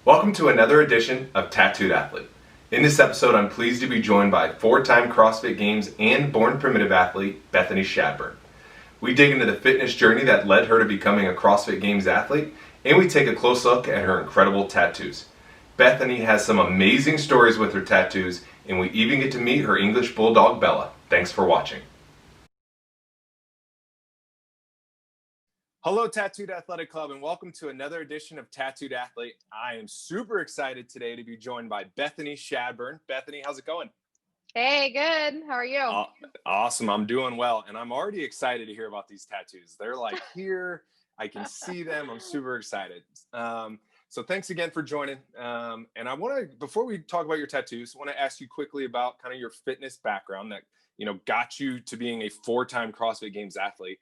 Welcome to another edition of Tattooed Athlete. In this episode, I'm pleased to be joined by four-time CrossFit Games and Born Primitive athlete, Bethany Shadburne. We dig into the fitness journey that led her to becoming a CrossFit Games athlete, and we take a close look at her incredible tattoos. Bethany has some amazing stories with her tattoos, and we even get to meet her English Bulldog, Bella. Thanks for watching. Hello, Tattooed Athletic Club, and welcome to another edition of Tattooed Athlete. I am super excited today to be joined by Bethany Shadburne. Bethany, how's it going? Hey, good. How are you? Awesome. I'm doing well, and I'm already excited to hear about these tattoos. They're like here. I can see them. I'm super excited. So thanks again for joining. And I want to, before we talk about your tattoos, I want to ask you quickly about kind of your fitness background that, got you to being a four-time CrossFit Games athlete.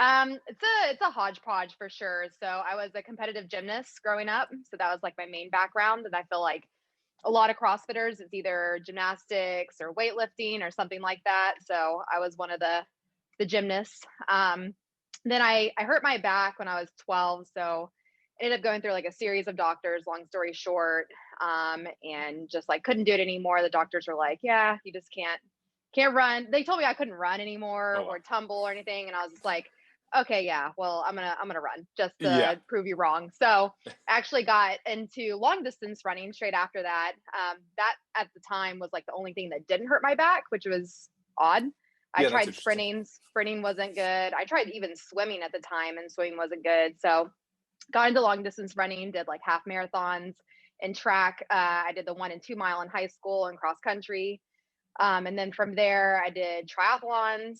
It's a hodgepodge for sure. So I was a competitive gymnast growing up. So that was like my main background. And I feel like a lot of CrossFitters, it's either gymnastics or weightlifting or something like that. So I was one of the gymnasts. Then I hurt my back when I was 12. So I ended up going through like a series of doctors, long story short, and just like couldn't do it anymore. The doctors were like, yeah, you just can't run. They told me I couldn't run anymore or tumble or anything. And I was just like, okay, yeah, well, I'm gonna run just to prove you wrong. So actually got into long distance running straight after that. That at the time was like the only thing that didn't hurt my back, which was odd. I tried sprinting wasn't good. I tried even swimming at the time, and swimming wasn't good. So got into long distance running, did like half marathons and track. I did the 1 and 2 mile in high school and cross country. And then from there, I did triathlons,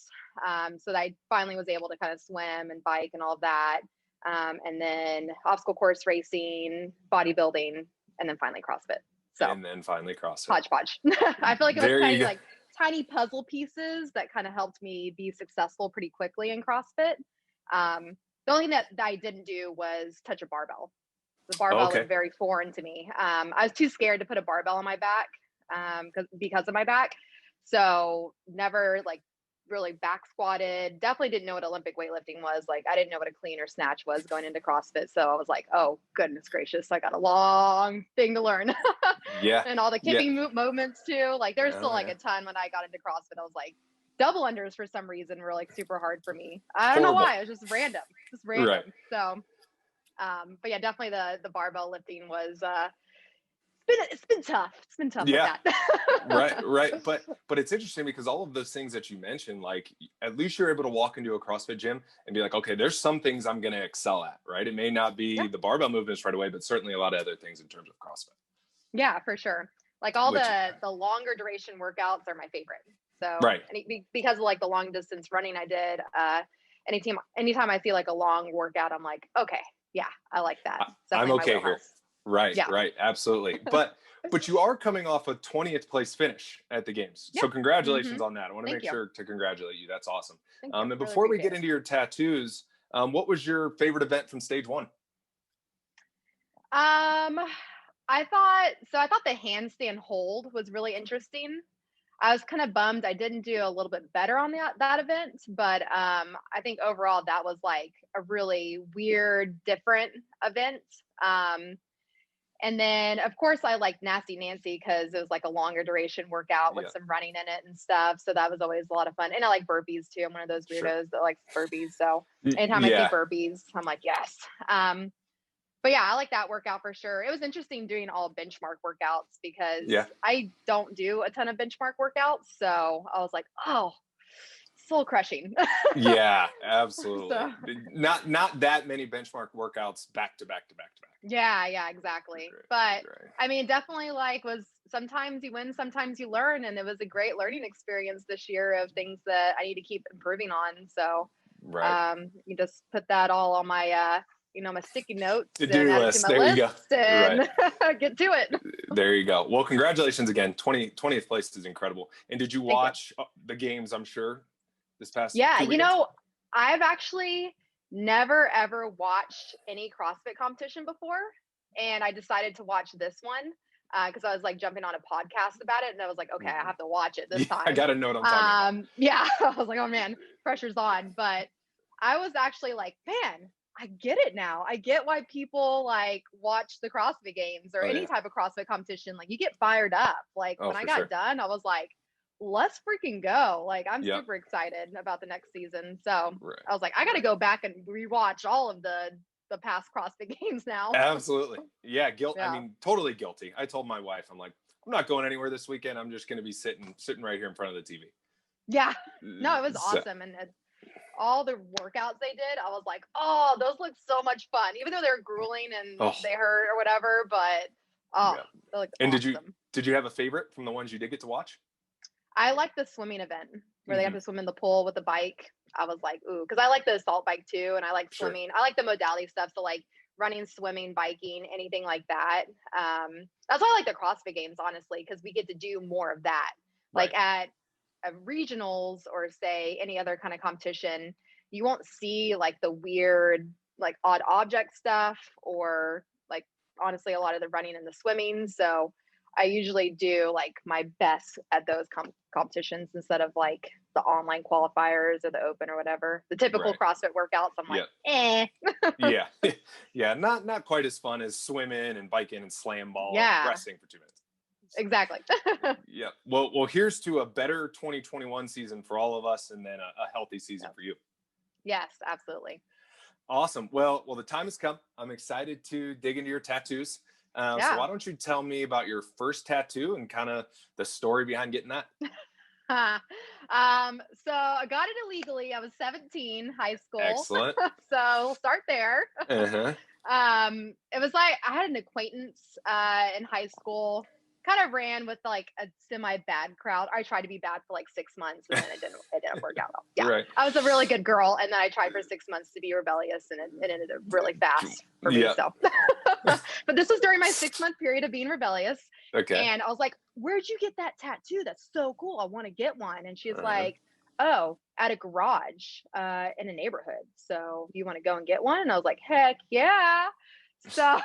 so that I finally was able to kind of swim and bike and all of that. And then obstacle course racing, bodybuilding, and then finally CrossFit. Hodgepodge. I feel like it was tiny puzzle pieces that kind of helped me be successful pretty quickly in CrossFit. The only thing that I didn't do was touch a barbell. The barbell was very foreign to me. I was too scared to put a barbell on my back because of my back. So never like really back squatted. Definitely didn't know what Olympic weightlifting was. Like I didn't know what a clean or snatch was going into CrossFit. So I was like, oh goodness gracious, I got a long thing to learn. And all the kipping movements too. Like there's still like a ton when I got into CrossFit. I was like, double unders for some reason were like super hard for me. I don't know why. It was just random. Right. So but yeah, definitely the barbell lifting was it's been tough. It's been tough with that. Right. But it's interesting because all of those things that you mentioned, like at least you're able to walk into a CrossFit gym and be like, okay, there's some things I'm going to excel at, right? It may not be the barbell movements right away, but certainly a lot of other things in terms of CrossFit. Yeah, for sure. Like all the longer duration workouts are my favorite. So because of like the long distance running I did, anytime I see like a long workout, I'm like, okay, yeah, I like that. I'm okay here. Right. Absolutely. But you are coming off a 20th place finish at the games. So congratulations on that. I want to make sure to congratulate you. That's awesome. And before we get into your tattoos, what was your favorite event from stage one? I thought the handstand hold was really interesting. I was kind of bummed I didn't do a little bit better on that event, but I think overall that was like a really weird, different event. And then, of course, I like Nasty Nancy because it was like a longer duration workout with some running in it and stuff. So that was always a lot of fun. And I like burpees too. I'm one of those weirdos that likes burpees. So anytime I see burpees, I'm like, yes. But yeah, I like that workout for sure. It was interesting doing all benchmark workouts because I don't do a ton of benchmark workouts. So I was like, oh, soul crushing. Yeah, absolutely. So, not that many benchmark workouts back to back. Yeah, exactly. But I mean, definitely like was sometimes you win, sometimes you learn. And it was a great learning experience this year of things that I need to keep improving on. So you just put that all on my my sticky notes and add it to my list and get to it. There you go. Well, congratulations again. 20th place is incredible. And did you watch the games, I'm sure, this past 2 weekends? I've actually never ever watched any CrossFit competition before. And I decided to watch this one because I was like jumping on a podcast about it. And I was like, okay, I have to watch it this time. I got to know what I'm talking about. Yeah. I was like, oh man, pressure's on. But I was actually like, man, I get it now. I get why people like watch the CrossFit games or any type of CrossFit competition. Like you get fired up. Like when I got done, I was like, let's freaking go. Like I'm super excited about the next season. So I was like, I got to go back and rewatch all of the past CrossFit games now. Absolutely. Yeah. I mean, totally guilty. I told my wife, I'm like, I'm not going anywhere this weekend. I'm just going to be sitting right here in front of the TV. Yeah. No, it was awesome. And all the workouts they did, I was like, oh, those look so much fun, even though they were grueling and they hurt or whatever. But they looked awesome. Did you have a favorite from the ones you did get to watch? I like the swimming event where they have to swim in the pool with the bike. I was like, ooh, because I like the assault bike too, and I like swimming. I like the modality stuff, so like running, swimming, biking, anything like that. That's why I like the CrossFit games, honestly, because we get to do more of that. Like at regionals or say any other kind of competition, you won't see like the weird like odd object stuff or like honestly a lot of the running and the swimming. So I usually do like my best at those competitions instead of like the online qualifiers or the open or whatever, the typical CrossFit workouts. I'm like, yeah, not quite as fun as swimming and biking and slam ball and resting for 2 minutes. Exactly. Yeah. Well, here's to a better 2021 season for all of us, and then a healthy season for you. Yes, absolutely. Awesome. Well, the time has come. I'm excited to dig into your tattoos. So why don't you tell me about your first tattoo and kind of the story behind getting that? So I got it illegally. I was 17, high school. Excellent. So we'll start there. It was like I had an acquaintance in high school. Kind of ran with like a semi bad crowd. I tried to be bad for like 6 months and then it didn't work out well. Yeah. I was a really good girl, and then I tried for 6 months to be rebellious, and it ended up really fast for me. So but this was during my 6-month period of being rebellious. And I was like, where'd you get that tattoo? That's so cool. I want to get one. And she's like, oh, at a garage in a neighborhood. So you want to go and get one? And I was like, heck yeah. So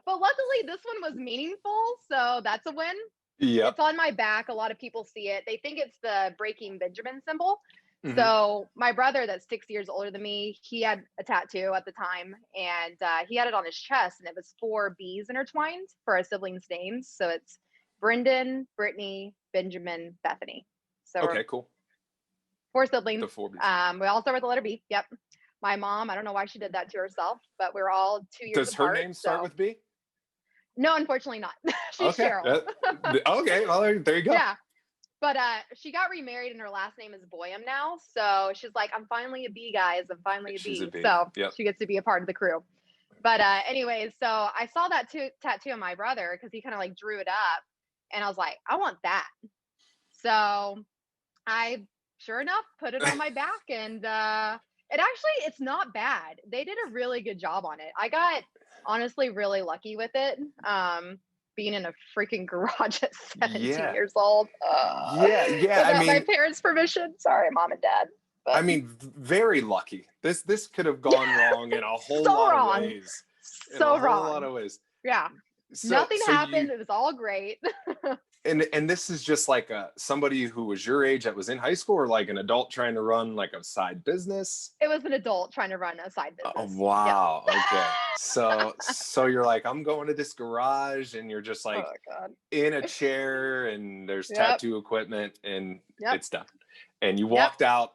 but luckily this one was meaningful, so that's a win. It's on my back. A lot of people see it. They think it's the Breaking Benjamin symbol. So my brother, that's 6 years older than me, he had a tattoo at the time, and he had it on his chest, and it was 4 B's intertwined for our siblings' names. So it's Brendan, Brittany, Benjamin, Bethany. So cool. 4 siblings. The 4 B's. We all start with the letter B. Yep. My mom, I don't know why she did that to herself, but we're all 2 years apart. Does her name start with B? No, unfortunately not. She's Cheryl. Okay, well, there you go. Yeah. But she got remarried and her last name is Boyum now. So she's like, I'm finally a B, guys. I'm finally a B. So she gets to be a part of the crew. But anyways, so I saw that tattoo on my brother because he kind of like drew it up. And I was like, I want that. So I, sure enough, put it on my back, and it's not bad. They did a really good job on it. I got honestly really lucky with it. Being in a freaking garage at 17 years old. I mean, my parents' permission. Sorry, mom and dad. But. I mean, very lucky. This could have gone wrong in a whole lot of ways. So wrong. A lot of ways. Yeah. Nothing happened. It was all great. And this is just like somebody who was your age that was in high school, or like an adult trying to run like a side business? It was an adult trying to run a side business. Oh, wow. Okay. So you're like, I'm going to this garage, and you're just like in a chair, and there's tattoo equipment, and it's done. And you walked out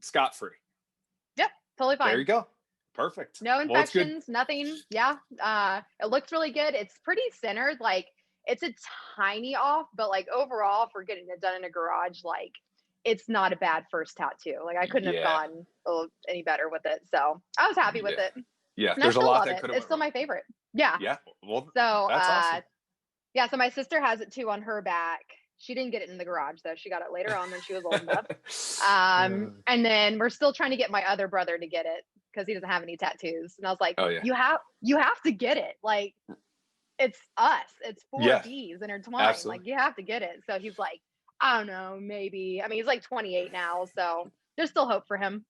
scot-free. Yep. Totally fine. There you go. Perfect. No infections, nothing. Yeah. It looks really good. It's pretty centered. Like, it's a tiny off, but like overall, for getting it done in a garage, like it's not a bad first tattoo. Like I couldn't have gone any better with it. So I was happy with it. Yeah. And there's a lot that could have. It's still my favorite. Yeah. Yeah. Well, so that's awesome. Yeah. So my sister has it too on her back. She didn't get it in the garage though. She got it later on when she was old enough. And then we're still trying to get my other brother to get it because he doesn't have any tattoos. And I was like, you have to get it. Like, it's us. It's 4 B's intertwined. Absolutely. Like, you have to get it. So he's like, I don't know, maybe. I mean, he's like 28 now, so there's still hope for him.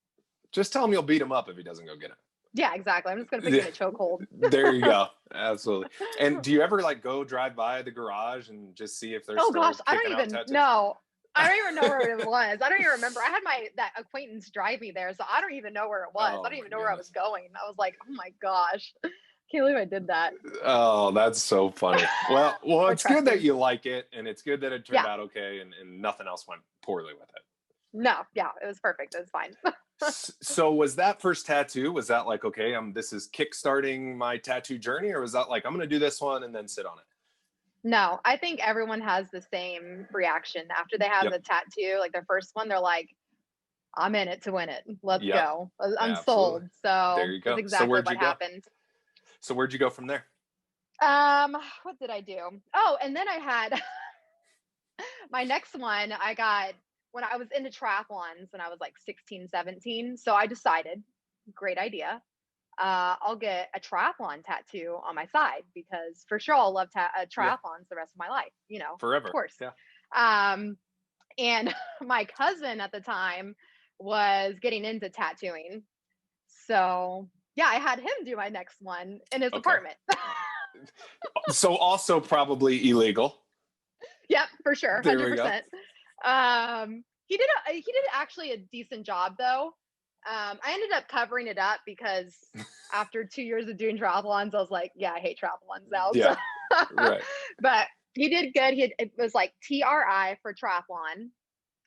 Just tell him you'll beat him up if he doesn't go get it. Yeah, exactly. I'm just gonna put him in a chokehold. There you go. Absolutely. And do you ever like go drive by the garage and just see if there's? Oh gosh, I don't even know. I don't even know where it was. I don't even remember. I had that acquaintance drive me there, so I don't even know where it was. I don't even know where I was going. I was like, oh my gosh, can't believe I did that. Oh, that's so funny. Well, it's good that you like it, and it's good that it turned out okay, and nothing else went poorly with it. No, yeah, it was perfect. It was fine. So was that first tattoo, was that like, okay, this is kickstarting my tattoo journey, or was that like, I'm going to do this one and then sit on it? No, I think everyone has the same reaction after they have the tattoo, like their first one. They're like, I'm in it to win it. Let's go. I'm sold. So there you go. That's exactly what happened. So where'd you go from there? What did I do? Oh, and then I had my next one. I got when I was into triathlons when I was like 16, 17. So I decided, great idea. I'll get a triathlon tattoo on my side because for sure I'll love triathlons the rest of my life, forever. Of course. Yeah. And my cousin at the time was getting into tattooing. So yeah, I had him do my next one in his apartment. So also probably illegal. Yep, for sure. There 100%. We go. He did actually a decent job though. I ended up covering it up because after 2 years of doing triathlons, I was like, yeah, I hate triathlons now. Yeah. So. Right. But he did good. It was like TRI for triathlon,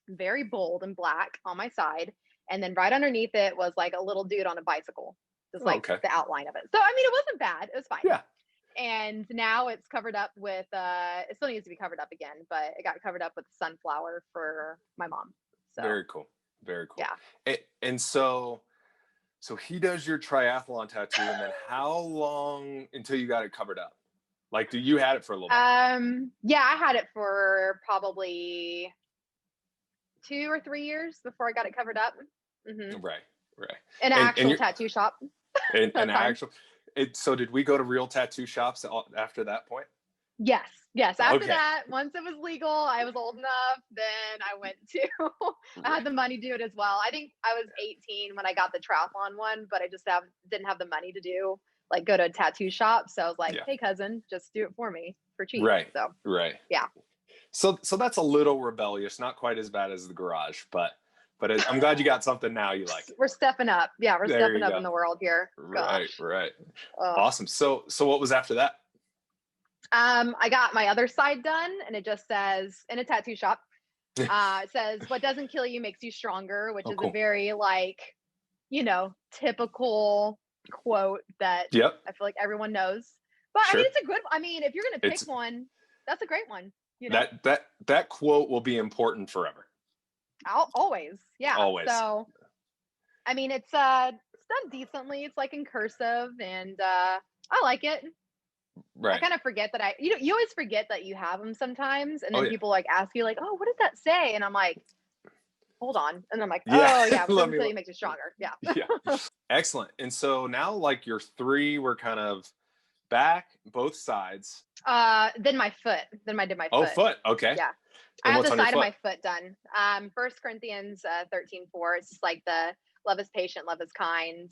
very bold and black on my side. And then right underneath it was like a little dude on a bicycle, just like the outline of it. So, I mean, it wasn't bad. It was fine. Yeah. And now it's covered up with, it still needs to be covered up again, but it got covered up with sunflower for my mom. So very cool. Very cool. Yeah. And so he does your triathlon tattoo, and then how long until you got it covered up? Like, you had it for a little bit? Yeah, I had it for probably 2 or 3 years before I got it covered up. Mm-hmm. Right. In an actual tattoo shop. So did we go to real tattoo shops after that point? Yes. After that, once it was legal, I was old enough, then I went to, I had the money to do it as well. I think I was 18 when I got the triathlon one, but I just didn't have the money to go to a tattoo shop. So I was like, hey cousin, just do it for me for cheap. Right. So right. Yeah. So that's a little rebellious, not quite as bad as the garage, but I'm glad you got something now you like. We're stepping up. Yeah, we're stepping up in the world here. Gosh. Right. Awesome. So what was after that? I got my other side done, and it just says, in a tattoo shop, it says, what doesn't kill you makes you stronger, which is a very typical quote that I feel like everyone knows. But I mean, it's a good, if you're going to pick one, that's a great one. That quote will be important forever. Always. Yeah. Always. So, I mean, it's done decently. It's like in cursive, and I like it. Right. I kind of forget that you always forget that you have them sometimes, and then people ask you oh, what does that say? And I'm like, hold on, and I'm like, oh yeah, it makes you stronger. Yeah. Yeah. Excellent. And so now your 3 were kind of back, both sides. Then my foot. Then I did my foot. Oh, foot. Okay. Yeah. I have the side of my foot done. 1 Corinthians 13:4. It's just like the love is patient, love is kind.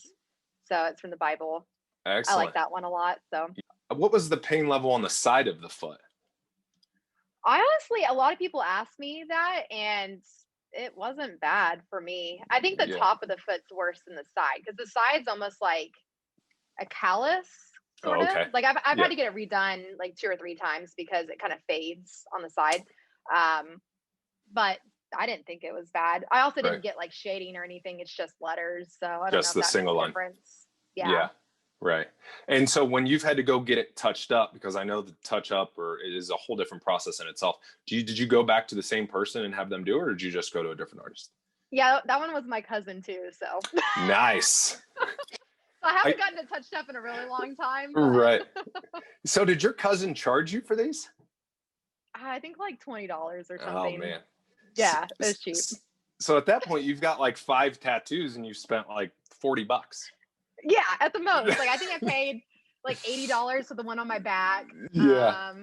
So it's from the Bible. Excellent. I like that one a lot. So. What was the pain level on the side of the foot? Honestly, a lot of people ask me that, and it wasn't bad for me. I think the top of the foot's worse than the side, because the side's almost like a callus. Sort of. Like I've had to get it redone 2 or 3 times because it kind of fades on the side. But I didn't think it was bad. I also didn't get shading or anything. It's just letters. So I don't know if that single makes a line. Difference. Yeah. Right. And so when you've had to go get it touched up, because I know the touch up is a whole different process in itself. Did you go back to the same person and have them do it, or did you just go to a different artist? Yeah, that one was my cousin too. So nice. I haven't gotten it touched up in a really long time. But... Right. So did your cousin charge you for these? I think $20 or something. Oh man. Yeah, it was cheap. So at that point, you've got 5 tattoos and you've spent $40. Yeah, at the most. I think I paid $80 for the one on my back. Yeah.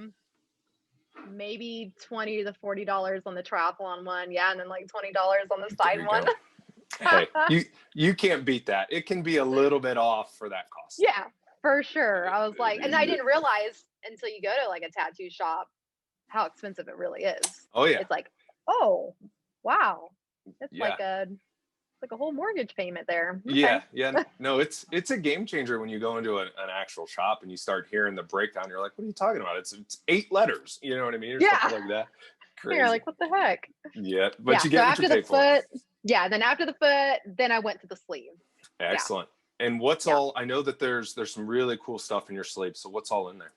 Maybe $20 to $40 on the triathlon one. Yeah, and then $20 on the side one. Hey, you can't beat that. It can be a little bit off for that cost. Yeah, for sure. I was and I didn't realize until you go to a tattoo shop how expensive it really is. Oh yeah. It's Oh, wow. It's like a whole mortgage payment there. Okay. Yeah. No, it's a game changer when you go into an actual shop and you start hearing the breakdown. You're like, what are you talking about? It's 8 letters. You know what I mean? Or something like that. Crazy. You're like, what the heck? Yeah, but you get what you pay for. Then after the foot, then I went to the sleeve. Excellent. And what's all? I know that there's some really cool stuff in your sleeve. So what's all in there?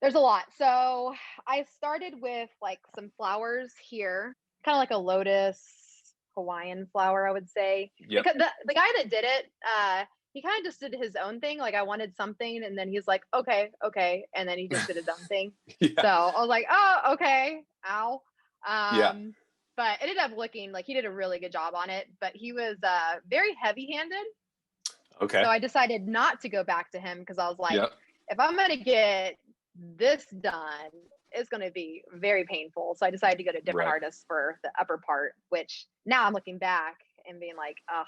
There's a lot. So I started with like some flowers here, kind of like a lotus Hawaiian flower, I would say. Yep. Because the guy that did it, he kind of just did his own thing. Like I wanted something, and then he's like, okay, and then he just did his own thing. So I was like, oh, okay, ow. But it ended up looking like he did a really good job on it, but he was very heavy-handed. Okay. So I decided not to go back to him because I was like, if I'm going to get this done, it's going to be very painful. So I decided to go to a different artist for the upper part, which now I'm looking back and being like, oh,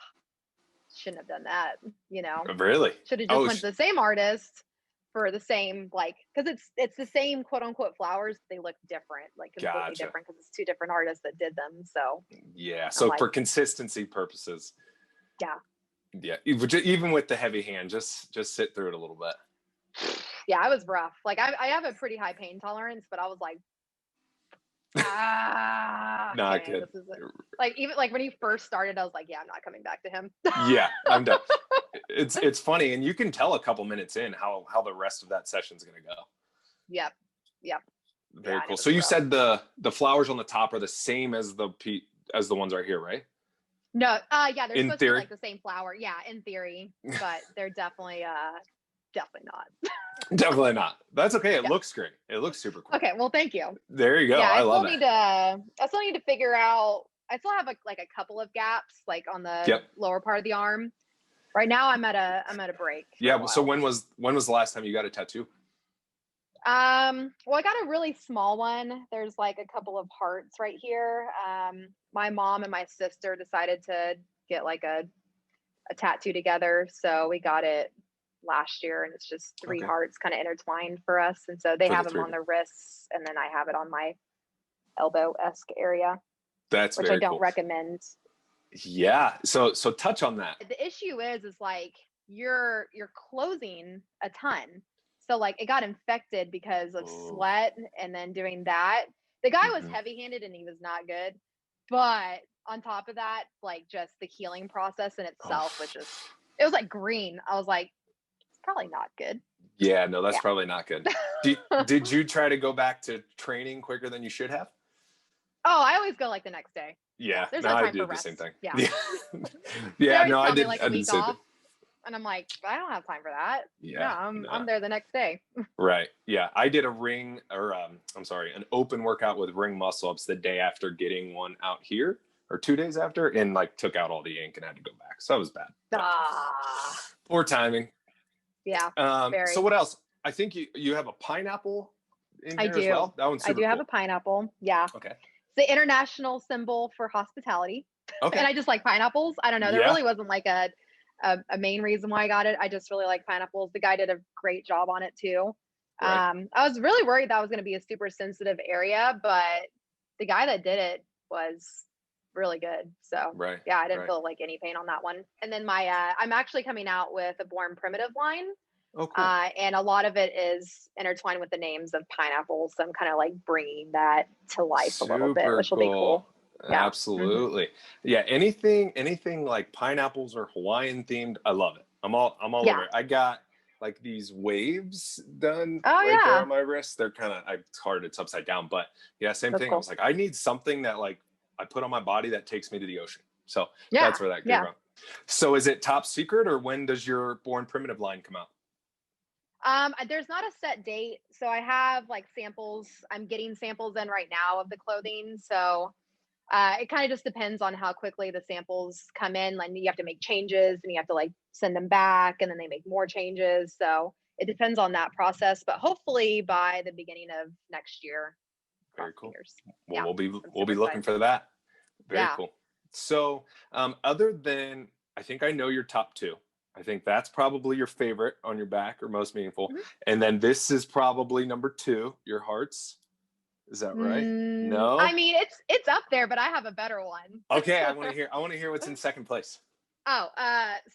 shouldn't have done that, you know? Really? Should have just went to the same artist for the same, like, because it's the same quote unquote flowers. They look different, like completely different because it's 2 different artists that did them. So so for consistency purposes. Yeah, even with the heavy hand, just sit through it a little bit. Yeah, it was rough. Like I have a pretty high pain tolerance, but I was like, not good. Like even like when he first started, I was like, yeah, I'm not coming back to him. Yeah, I'm done. It's funny, and you can tell a couple minutes in how the rest of that session's gonna go. Yep. Very cool. So you said the flowers on the top are the same as the ones right here, right? No, they're supposed to be like the same flower. Yeah, in theory, but they're definitely not. Definitely not. That's okay. It looks great. It looks super cool. Okay, well, thank you. There you go. Yeah, I love it. I still need to figure out. I still have like a couple of gaps, like on the lower part of the arm. Right now, I'm at a break. Yeah. So when was the last time you got a tattoo? Well, I got a really small one. There's like a couple of hearts right here. My mom and my sister decided to get like a tattoo together. So we got it last year, and it's just 3 hearts kind of intertwined for us. And so they have them on the wrists, and then I have it on my elbow-esque area. Which I don't recommend. Yeah. So touch on that. The issue is like you're closing a ton. So like it got infected because of sweat and then doing that. The guy was heavy-handed and he was not good. But on top of that, like just the healing process in itself it was like green. I was like, it's probably not good. Yeah, no, that's probably not good. Did you try to go back to training quicker than you should have? Oh, I always go like the next day. Yeah, there's no time I do for the rest. same thing. Yeah, no, I did. Like I did the off, and I'm like, I don't have time for that. I'm there the next day. Right. Yeah, I did an open workout with ring muscle ups the day after getting one out here, or 2 days after, and like took out all the ink and had to go back. So that was bad. Poor timing. Yeah. So what else? I think you have a pineapple in here as well. That one's super cool. have a pineapple. Yeah. Okay. It's the international symbol for hospitality. Okay. And I just like pineapples. I don't know. There really wasn't like a main reason why I got it. I just really like pineapples. The guy did a great job on it too. Right. I was really worried that was going to be a super sensitive area, but the guy that did it was really good. So yeah, I didn't feel like any pain on that one. And then I'm actually coming out with a Born Primitive line. Oh, cool. And a lot of it is intertwined with the names of pineapples. So I'm kind of like bringing that to life a little bit, which will be cool. Yeah. Absolutely. Yeah. Anything like pineapples or Hawaiian themed, I love it. I'm all over it. I got like these waves done there on my wrist. They're kind of, it's hard, it's upside down, but yeah, same thing. Cool. I was like, I need something that like I put on my body that takes me to the ocean. So that's where that came from. So is it top secret, or when does your Born Primitive line come out? There's not a set date. So I have like samples. I'm getting samples in right now of the clothing. So it kind of just depends on how quickly the samples come in. Like you have to make changes and you have to like send them back, and then they make more changes. So it depends on that process, but hopefully by the beginning of next year. Very cool. Well, we'll be looking for that. Very cool. So other than, I think I know your top 2. I think that's probably your favorite on your back or most meaningful. And then this is probably number 2, your hearts. Is that right? No. I mean, it's up there, but I have a better one. Okay, I want to hear what's in second place. Oh,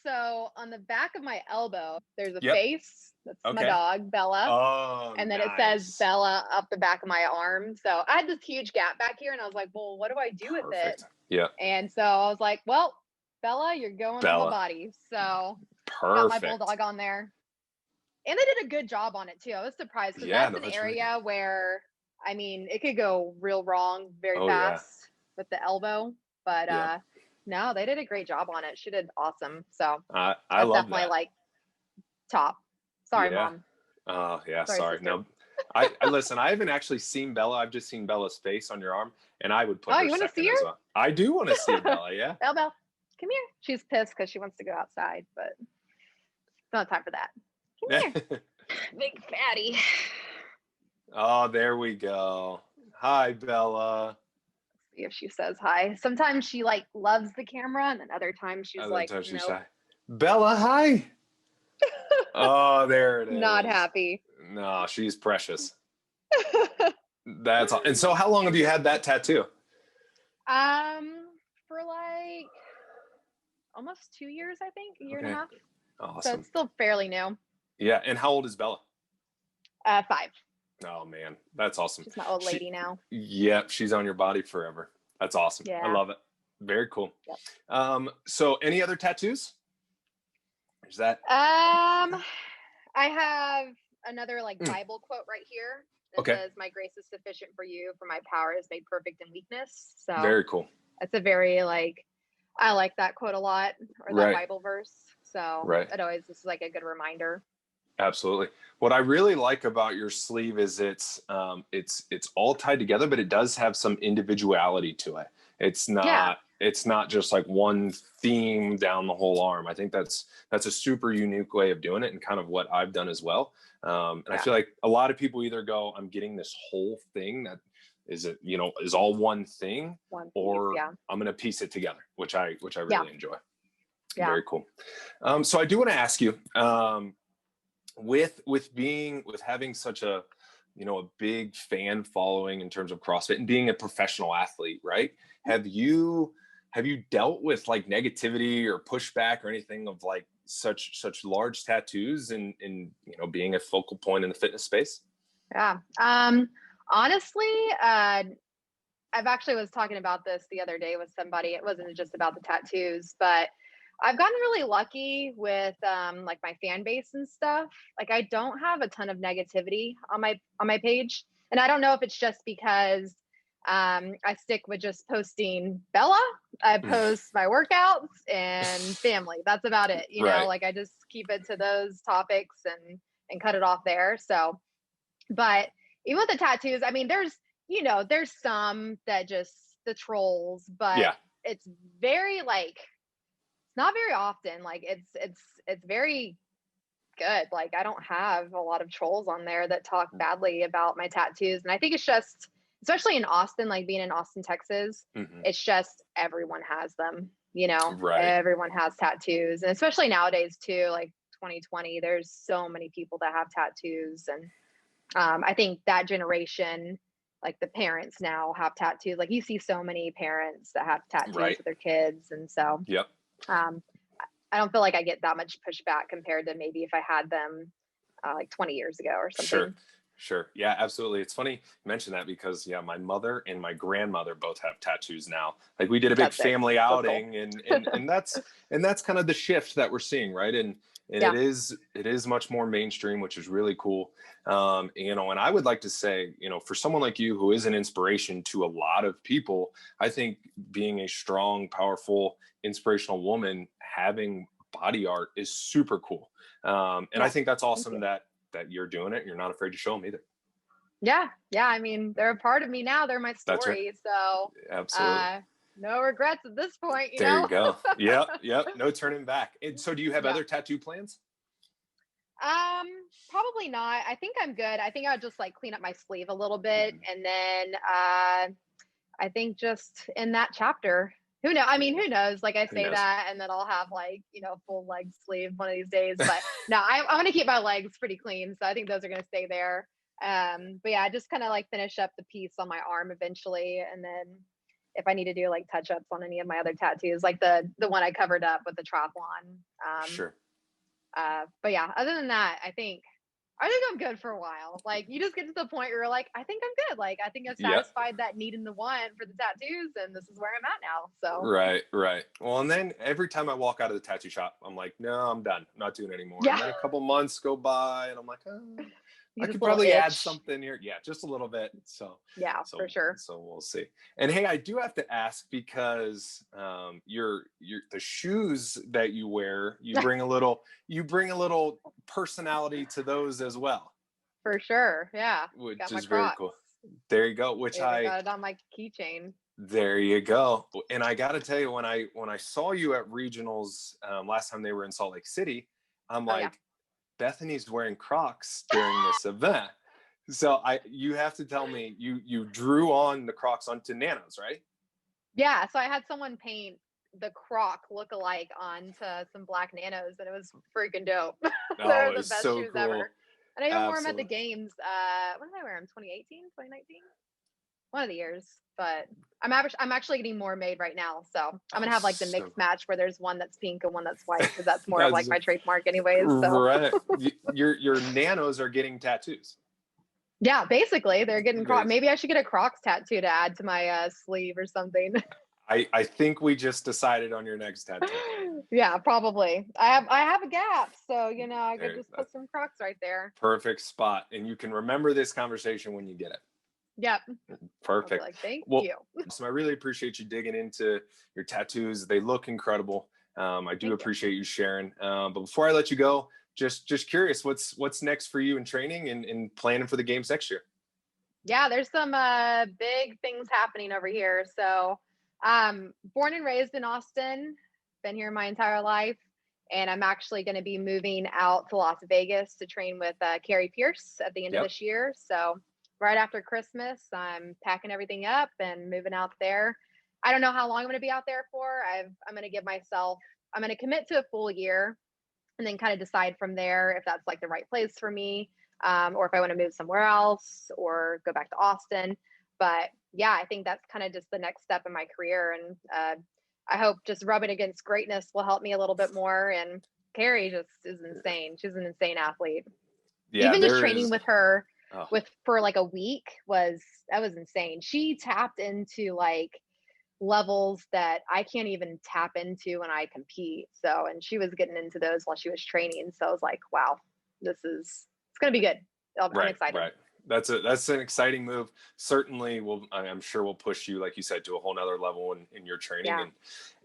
so on the back of my elbow, there's a face. That's my dog, Bella. Oh, and then it says Bella up the back of my arm. So I had this huge gap back here, and I was like, well, what do I do with it? Yeah. And so I was like, well, Bella, you're going on my body. So got my bulldog on there. And they did a good job on it too. I was surprised because that's an area where, I mean, it could go real wrong very fast with the elbow. But no, they did a great job on it. She did awesome. So I love definitely that. Like top. Sorry, Mom. Oh yeah, sorry. No, I listen. I haven't actually seen Bella. I've just seen Bella's face on your arm, and I would put her second as well. I do want to see Bella. Yeah. Belle, come here. She's pissed because she wants to go outside, but no time for that. Come here, big fatty. Oh, there we go. Hi, Bella. Let's see if she says hi. Sometimes she like loves the camera, and then other times she's shy. Bella, hi. Oh, there it is. Not happy. No, she's precious. That's all. And so how long have you had that tattoo? For like almost 2 years, I think, a year and a half. Awesome. So it's still fairly new. Yeah. And how old is Bella? 5. Oh man, that's awesome. She's my old lady now. Yep, she's on your body forever. That's awesome. Yeah. I love it. Very cool. Yep. So any other tattoos? Is that I have another like Bible quote right here that says, "My grace is sufficient for you, for my power is made perfect in weakness." So very cool. It's a very I like that quote a lot, or that Bible verse. So it always is like a good reminder. Absolutely. What I really like about your sleeve is it's all tied together, but it does have some individuality to it. It's not just like one theme down the whole arm. I think that's a super unique way of doing it, and kind of what I've done as well. And I feel like a lot of people either go, I'm getting this whole thing that is all one thing, or I'm going to piece it together, which I really enjoy. Yeah. Very cool. So I do want to ask you, with having such a big fan following in terms of CrossFit and being a professional athlete, right? Have you dealt with like negativity or pushback or anything of like such large tattoos and being a focal point in the fitness space? Yeah. Honestly, I've actually was talking about this the other day with somebody. It wasn't just about the tattoos, but I've gotten really lucky with like my fan base and stuff. Like I don't have a ton of negativity on my page. And I don't know if it's just because I stick with just posting Bella. I post my workouts and family. That's about it. You know, like I just keep it to those topics and cut it off there. So, but even with the tattoos, I mean, there's some that just the trolls, but it's very not very often. Like it's very good. Like I don't have a lot of trolls on there that talk badly about my tattoos. And I think it's just, especially in Austin, like being in Austin, Texas, it's just everyone has them, everyone has tattoos. And especially nowadays too, like 2020, there's so many people that have tattoos. And I think that generation, like the parents now have tattoos. Like you see so many parents that have tattoos with their kids. And so I don't feel like I get that much pushback compared to maybe if I had them like 20 years ago or something. Sure. Yeah, absolutely. It's funny you mention that because my mother and my grandmother both have tattoos now. Like we did a big family outing and that's kind of the shift that we're seeing, right? And it is much more mainstream, which is really cool. And I would like to say, for someone like you who is an inspiration to a lot of people, I think being a strong, powerful, inspirational woman, having body art is super cool. And I think that's awesome that you're doing it. You're not afraid to show them either. Yeah. I mean, they're a part of me now. They're my story. So absolutely. No regrets at this point. You go. Yep. No turning back. And so do you have other tattoo plans? Probably not. I think I'm good. I think I'll just like clean up my sleeve a little bit. And then, I think just in that chapter, who knows? Like I say that, and then I'll have like, full leg sleeve one of these days, but no, I'm going to keep my legs pretty clean. So I think those are going to stay there. But yeah, I just kind of like finish up the piece on my arm eventually. And then if I need to do like touch-ups on any of my other tattoos, like the one I covered up with the triathlon. Sure. But yeah, other than that, I think I'm good for a while. Like you just get to the point where you're like, I think I'm good. Like I think I've satisfied that need in the want for the tattoos, and this is where I'm at now. So right. Well, and then every time I walk out of the tattoo shop, I'm like, no, I'm done. I'm not doing it anymore. Yeah. And then a couple months go by, and I'm like, I could probably add something here. Yeah, just a little bit. So yeah, for sure. So we'll see. And hey, I do have to ask because your the shoes that you wear, you bring a little personality to those as well. For sure. Yeah. Which is very cool. There you go. I got it on my keychain. There you go. And I got to tell you, when I saw you at regionals last time they were in Salt Lake City, I'm like, Bethany's wearing Crocs during this event. So you have to tell me, you drew on the Crocs onto Nanos, right? Yeah. So I had someone paint the Croc look-alike onto some black Nanos, and it was freaking dope. They're the best shoes ever. And I even wore them at the games. When did I wear them? 2018, 2019? One of the years. But I'm actually getting more made right now. So I'm gonna have like the mixed match where there's one that's pink and one that's white, because that's more of like my trademark anyways. So. Right. Your Nanos are getting tattoos. Yeah, basically they're getting Crocs. Maybe I should get a Crocs tattoo to add to my sleeve or something. I think we just decided on your next tattoo. Yeah, probably. I have a gap, so I could just put some Crocs right there. Perfect spot, and you can remember this conversation when you get it. Yep. Perfect. Like, thank you. So I really appreciate you digging into your tattoos. They look incredible. I do appreciate you sharing. But before I let you go, just curious, what's next for you in training and planning for the games next year? Yeah, there's some big things happening over here. So born and raised in Austin, been here my entire life. And I'm actually going to be moving out to Las Vegas to train with Carrie Pierce at the end of this year. So right after Christmas, I'm packing everything up and moving out there. I don't know how long I'm going to be out there for. I'm going to commit to a full year and then kind of decide from there if that's like the right place for me, or if I want to move somewhere else or go back to Austin. But yeah, I think that's kind of just the next step in my career. And I hope just rubbing against greatness will help me a little bit more. And Carrie just is insane. She's an insane athlete. Yeah, even just training with her for like a week was insane. She tapped into like levels that I can't even tap into when I compete. So, and she was getting into those while she was training. So I was like, wow, it's going to be good. I'm excited. Right. That's an exciting move. Certainly I'm sure we'll push you, like you said, to a whole nother level in your training.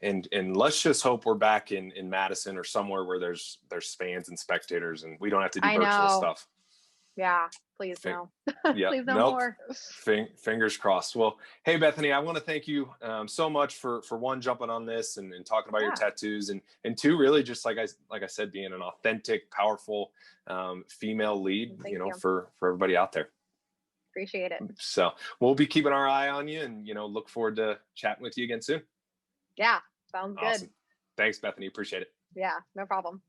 Yeah. And let's just hope we're back in Madison or somewhere where there's fans and spectators and we don't have to do virtual stuff. Yeah, please no. Please no more. Fingers crossed. Well, hey Bethany, I want to thank you so much for one, jumping on this and talking about your tattoos, and two, really just like I said, being an authentic, powerful female lead, for everybody out there. Appreciate it. So we'll be keeping our eye on you, and look forward to chatting with you again soon. Yeah, sounds good. Thanks, Bethany. Appreciate it. Yeah, no problem.